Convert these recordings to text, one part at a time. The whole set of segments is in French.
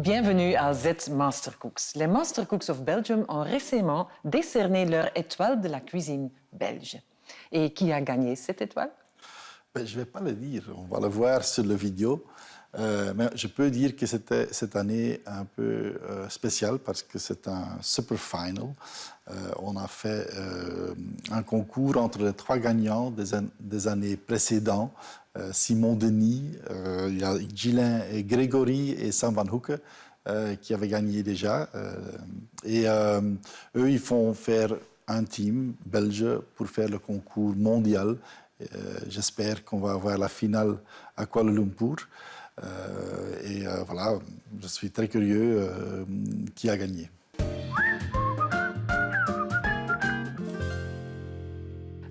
Bienvenue à Z Mastercooks. Les Mastercooks of Belgium ont récemment décerné leur étoile de la cuisine belge. Et qui a gagné cette étoile? Je ne vais pas le dire, on va le voir sur la vidéo. Mais je peux dire que c'était cette année un peu spéciale parce que c'est un super final. On a fait un concours entre les trois gagnants des années précédentes. Simon Denis, il y a Ghislain et Grégory et Sam Van Hoeken qui avaient gagné déjà. Eux, ils font faire un team belge pour faire le concours mondial. J'espère qu'on va avoir la finale à Kuala Lumpur. Voilà, je suis très curieux qui a gagné.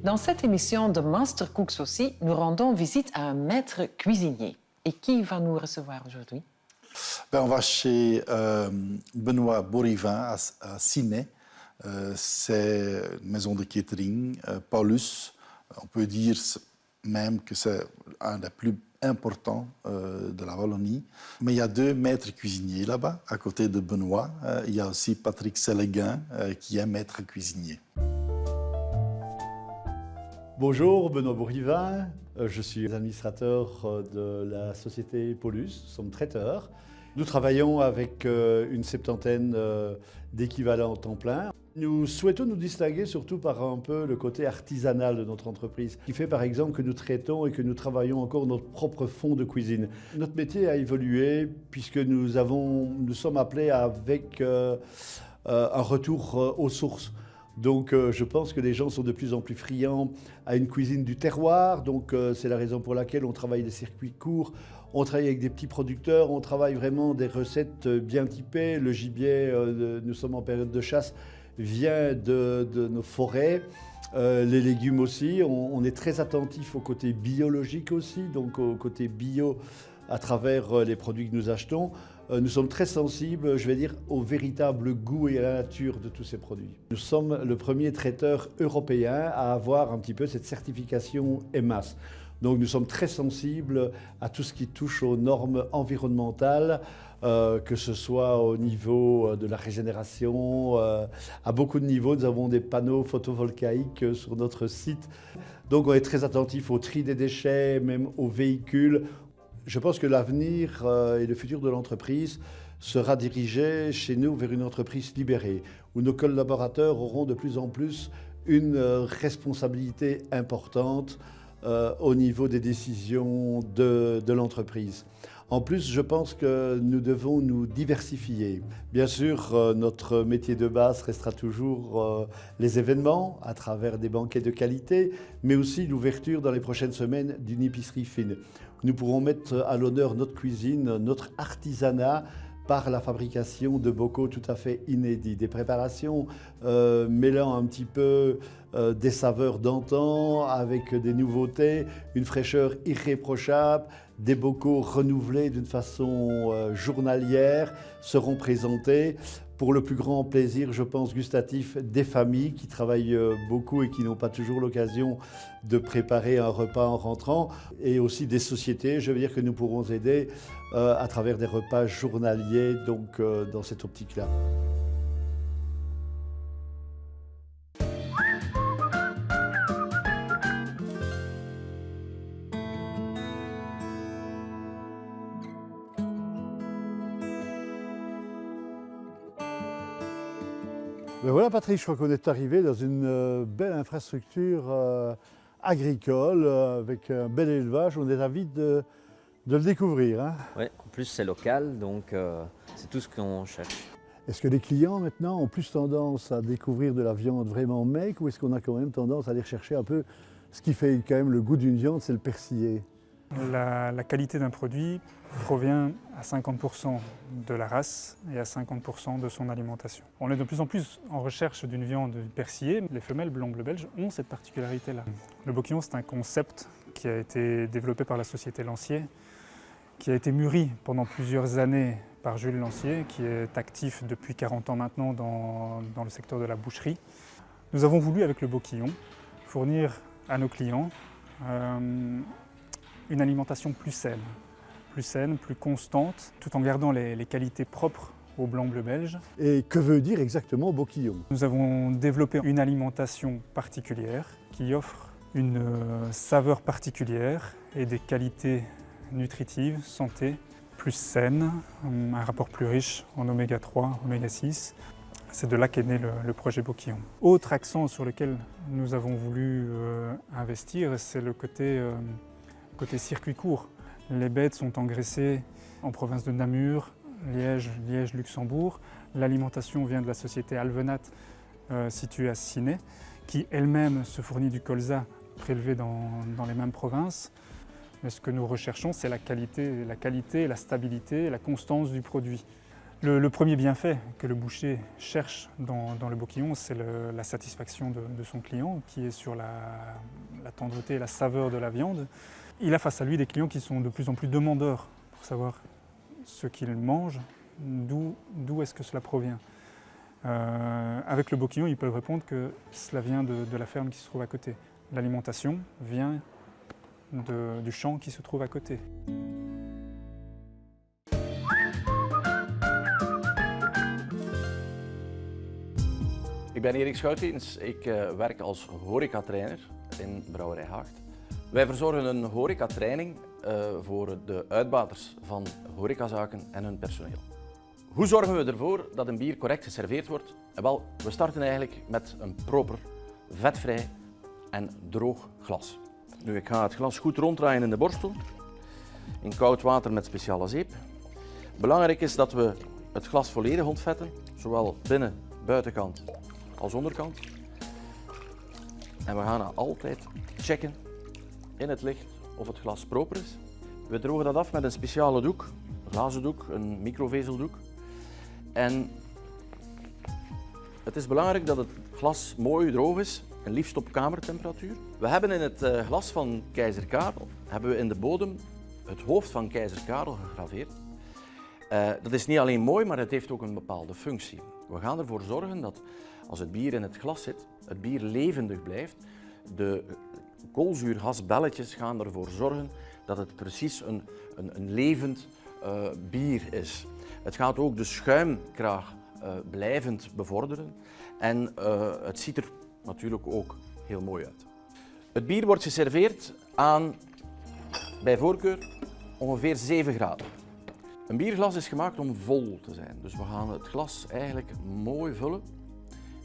Dans cette émission de Mastercooks aussi, nous rendons visite à un maître cuisinier. Et qui va nous recevoir aujourd'hui? On va chez Benoît Bourivin à Ciney. C'est une maison de catering, Paulus. On peut dire même que c'est un des plus importants de la Wallonie. Mais il y a deux maîtres cuisiniers là-bas, à côté de Benoît. Il y a aussi Patrick Séléguin, qui est maître cuisinier. Bonjour, Benoît Bourivin. Je suis administrateur de la société Paulus. Nous sommes traiteurs. Nous travaillons avec une septantaine d'équivalents temps plein. Nous souhaitons nous distinguer surtout par un peu le côté artisanal de notre entreprise, qui fait par exemple que nous traitons et que nous travaillons encore notre propre fond de cuisine. Notre métier a évolué puisque nous sommes appelés avec un retour aux sources. Donc je pense que les gens sont de plus en plus friands à une cuisine du terroir. Donc c'est la raison pour laquelle on travaille des circuits courts, on travaille avec des petits producteurs, on travaille vraiment des recettes bien typées. Le gibier, nous sommes en période de chasse, vient de nos forêts. Les légumes aussi, on est très attentif au côté biologique aussi, donc au côté bio à travers les produits que nous achetons. Nous sommes très sensibles, je vais dire, au véritable goût et à la nature de tous ces produits. Nous sommes le premier traiteur européen à avoir un petit peu cette certification EMAS. Donc nous sommes très sensibles à tout ce qui touche aux normes environnementales, que ce soit au niveau de la régénération, à beaucoup de niveaux. Nous avons des panneaux photovoltaïques sur notre site. Donc on est très attentif au tri des déchets, même aux véhicules. Je pense que l'avenir et le futur de l'entreprise sera dirigé chez nous vers une entreprise libérée, où nos collaborateurs auront de plus en plus une responsabilité importante au niveau des décisions de l'entreprise. En plus, je pense que nous devons nous diversifier. Bien sûr, notre métier de base restera toujours les événements à travers des banquets de qualité, mais aussi l'ouverture dans les prochaines semaines d'une épicerie fine. Nous pourrons mettre à l'honneur notre cuisine, notre artisanat, par la fabrication de bocaux tout à fait inédits. Des préparations mêlant un petit peu des saveurs d'antan avec des nouveautés, une fraîcheur irréprochable, des bocaux renouvelés d'une façon journalière seront présentés pour le plus grand plaisir, je pense, gustatif des familles qui travaillent beaucoup et qui n'ont pas toujours l'occasion de préparer un repas en rentrant, et aussi des sociétés, je veux dire, que nous pourrons aider à travers des repas journaliers, donc dans cette optique-là. Ben voilà Patrick, je crois qu'on est arrivé dans une belle infrastructure agricole avec un bel élevage. On est ravis de le découvrir. Hein. Oui, en plus c'est local, donc c'est tout ce qu'on cherche. Est-ce que les clients maintenant ont plus tendance à découvrir de la viande vraiment maigre, ou est-ce qu'on a quand même tendance à aller rechercher un peu ce qui fait quand même le goût d'une viande, c'est le persillé? La qualité d'un produit provient à 50% de la race et à 50% de son alimentation. On est de plus en plus en recherche d'une viande persillée. Les femelles blanc-bleu belges ont cette particularité-là. Le boquillon, c'est un concept qui a été développé par la société Lancier, qui a été mûri pendant plusieurs années par Jules Lancier, qui est actif depuis 40 ans maintenant dans le secteur de la boucherie. Nous avons voulu, avec le boquillon, fournir à nos clients une alimentation plus saine, plus saine, plus constante, tout en gardant les qualités propres au blanc bleu belge. Et que veut dire exactement Boquillon? Nous avons développé une alimentation particulière qui offre une saveur particulière et des qualités nutritives, santé, plus saines, un rapport plus riche en oméga 3, oméga 6. C'est de là qu'est né le projet Boquillon. Autre accent sur lequel nous avons voulu investir, c'est le côté circuit court. Les bêtes sont engraissées en province de Namur, Liège, Luxembourg. L'alimentation vient de la société Alvenat, située à Ciney, qui elle-même se fournit du colza prélevé dans les mêmes provinces. Mais ce que nous recherchons, c'est la qualité, la stabilité, la constance du produit. Le premier bienfait que le boucher cherche dans le Boquillon, c'est la satisfaction de son client, qui est sur la tendreté et la saveur de la viande. Il a face à lui des clients qui sont de plus en plus demandeurs pour savoir ce qu'ils mangent, d'où est-ce que cela provient. Avec le Boquillon, ils peuvent répondre que cela vient de la ferme qui se trouve à côté. L'alimentation vient du champ qui se trouve à côté. Ik ben Erik Schoutens, ik werk als horecatrainer in Brouwerij Haagt. Wij verzorgen een horecatraining voor de uitbaters van horecazaken en hun personeel. Hoe zorgen we ervoor dat een bier correct geserveerd wordt? Wel, we starten eigenlijk met een proper, vetvrij en droog glas. Nu, ik ga het glas goed ronddraaien in de borstel, in koud water met speciale zeep. Belangrijk is dat we het glas volledig ontvetten, zowel binnen, buitenkant als onderkant. En we gaan altijd checken in het licht of het glas proper is. We drogen dat af met een speciale doek, een glazen doek, een microvezeldoek. En het is belangrijk dat het glas mooi droog is, en liefst op kamertemperatuur. We hebben in het glas van keizer Karel, hebben we in de bodem het hoofd van keizer Karel gegraveerd. Dat is niet alleen mooi, maar het heeft ook een bepaalde functie. We gaan ervoor zorgen dat als het bier in het glas zit, het bier levendig blijft. De koolzuurgasbelletjes gaan ervoor zorgen dat het precies een levend bier is. Het gaat ook de schuimkraag blijvend bevorderen en het ziet er natuurlijk ook heel mooi uit. Het bier wordt geserveerd aan, bij voorkeur, ongeveer 7 graden. Een bierglas is gemaakt om vol te zijn, dus we gaan het glas eigenlijk mooi vullen.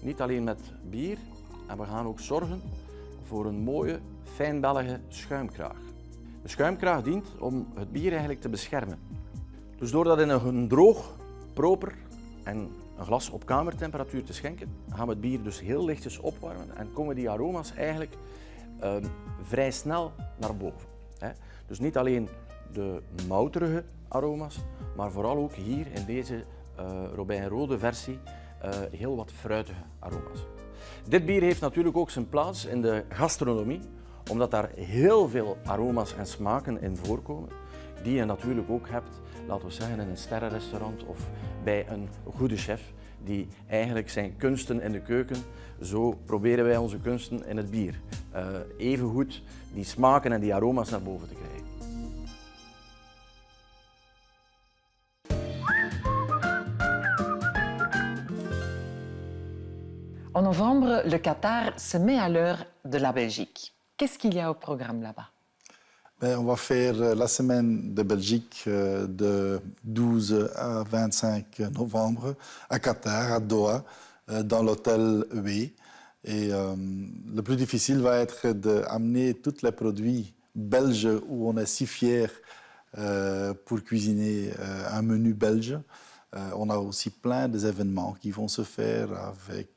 Niet alleen met bier, en we gaan ook zorgen voor een mooie, fijnbellige schuimkraag. De schuimkraag dient om het bier eigenlijk te beschermen. Dus door dat in een droog, proper en een glas op kamertemperatuur te schenken, gaan we het bier dus heel lichtjes opwarmen en komen die aroma's eigenlijk vrij snel naar boven. Dus niet alleen de mouterige aroma's, maar vooral ook hier in deze robijnrode versie heel wat fruitige aroma's. Dit bier heeft natuurlijk ook zijn plaats in de gastronomie, omdat daar heel veel aroma's en smaken in voorkomen, die je natuurlijk ook hebt, laten we zeggen, in een sterrenrestaurant of bij een goede chef, die eigenlijk zijn kunsten in de keuken, zo proberen wij onze kunsten in het bier. Even goed die smaken en die aroma's naar boven te krijgen. En novembre, le Qatar se met à l'heure de la Belgique. Qu'est-ce qu'il y a au programme là-bas? On va faire la semaine de Belgique de 12 à 25 novembre à Qatar, à Doha, dans l'hôtel EE. Et le plus difficile va être d'amener tous les produits belges où on est si fiers pour cuisiner un menu belge. On a aussi plein d'événements qui vont se faire avec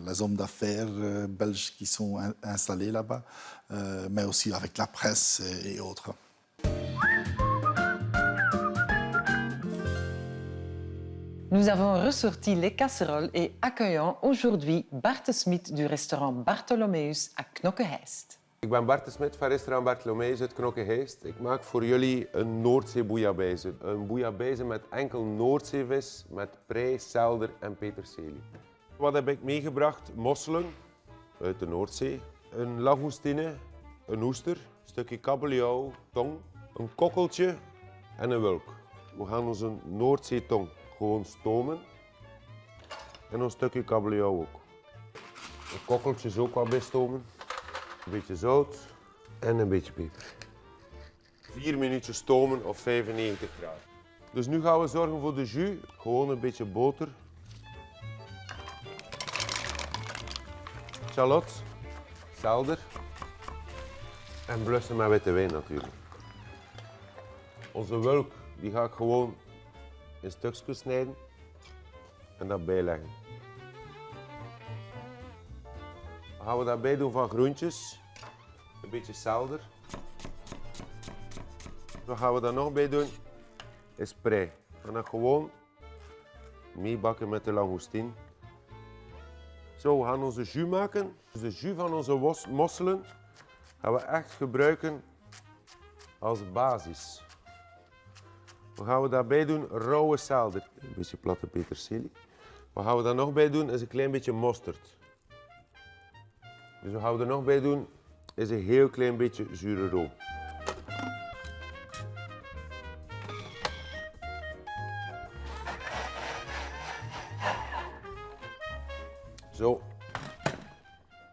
les hommes d'affaires belges qui sont installés là-bas, mais aussi avec la presse et autres. Nous avons ressorti les casseroles et accueillons aujourd'hui Bart Smit du restaurant Bartholomeus à Knokke-Heist. Ik ben Bart Smit van restaurant Bartholomeus uit Knokke-Heist. Ik maak voor jullie een Noordzee bouillabaisse. Een bouillabaisse met enkel Noordzeevis, met prei, selder en peterselie. Wat heb ik meegebracht? Mosselen uit de Noordzee, een langoustine, een oester, een stukje kabeljauw, tong, een kokkeltje, en een wulk. We gaan onze Noordzeetong gewoon stomen. En een stukje kabeljauw ook. De kokkeltjes ook wat bij stomen. Een beetje zout en een beetje peper. 4 minuutjes stomen op 95 graden. Dus nu gaan we zorgen voor de jus. Gewoon een beetje boter. Shallot, selder en blussen met witte wijn natuurlijk. Onze wulk die ga ik gewoon in stukjes snijden en dat bijleggen. Dan gaan we daarbij doen van groentjes, een beetje selder. Wat gaan we daar nog bij doen? Is prei. En dan gewoon meebakken met de langoustine. Zo, we gaan onze jus maken. Dus de jus van onze mosselen gaan we echt gebruiken als basis. Wat gaan we daarbij doen? Rauwe selder. Een beetje platte peterselie. Wat gaan we daar nog bij doen? Is een klein beetje mosterd. Dus wat gaan we er nog bij doen? Is een heel klein beetje zure room. Zo.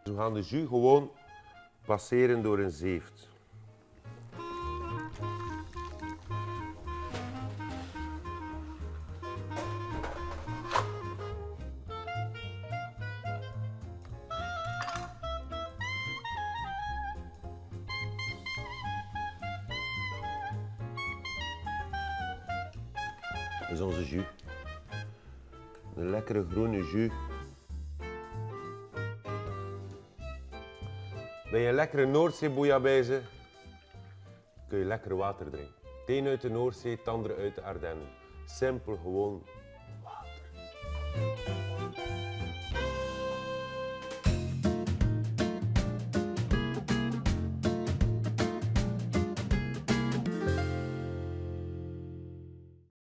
We gaan de jus gewoon passeren door een zeeft. Dat is onze jus. Een lekkere groene jus. Ben je een lekkere Noordzee-bouillabaisse, kun je lekker water drinken. Het een uit de Noordzee, het andere uit de Ardennen. Simpel, gewoon